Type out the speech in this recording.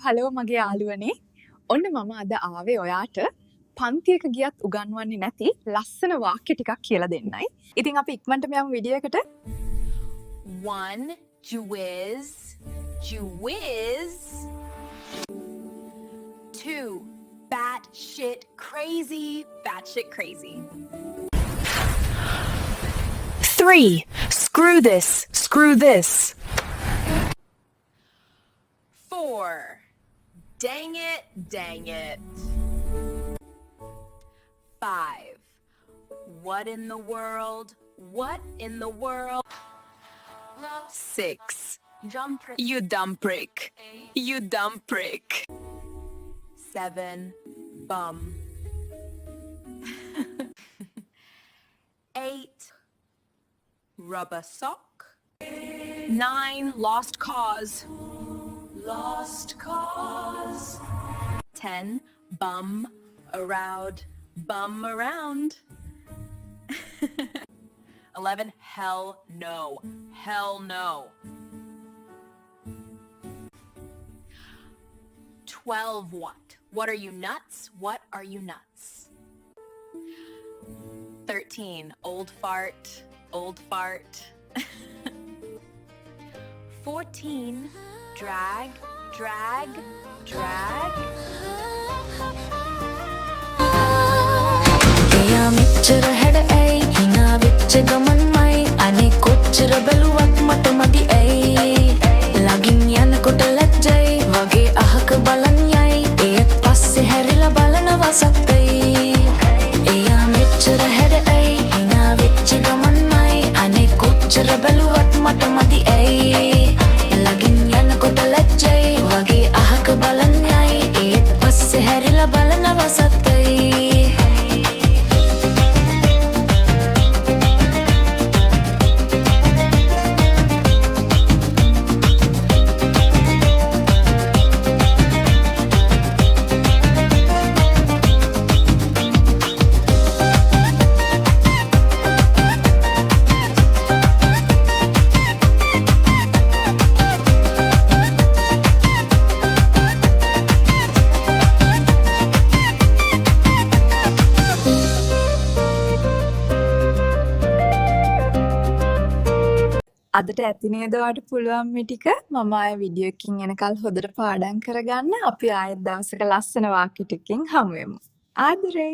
Hello මගේ යාළුවනේ. ඔන්න මම අද ආවේ ඔයාට පන්තියක ගියත් උගන්වන්නේ නැති ලස්සන වාක්‍ය ටිකක් කියලා දෙන්නයි. ඉතින් අපි ඉක්මනටම යමු වීඩියෝ එකට. 1 Jewis 2 batshit crazy 3 screw this 4 dang it 5 what in the world 6 you dumb prick 7 bum 8 rubber sock 9 lost cause 10 bum around 11 hell no 12 what are you nuts 13 old fart 14 drag එයා මෙච්චර හැඩ ඇයි හිනා වෙච්ච ගමන්මයි අනේ කොච්චර බැලුවත් මට මදි ඇයි ළඟින් යනකොට ලැජ්ජයි වගේ අහක බලන් යයි ඒත් පස්සේ හැරිලා බලනවා සත්තයි එයා මෙච්චර හැඩ ඇයි හිනා වෙච්ච ගමන්මයි අනේ කොච්චර බැලුවත් මට මදි ඇයි ළඟින් යනකොට ලැජ්ජයි වගේ අහක බලන් යයි ඒත් පස්සේ හැරිලා බලනවා සත්තයි අදට ඇති නේද ඔයාලට පුළුවන් මේ ටික මම ආයෙ වීඩියෝ එකකින් එනකල් හොඳට පාඩම් කරගන්න අපි ආයෙත් දවසක ලස්සන වාක්‍ය ටිකකින් හමු වෙමු ආදරේ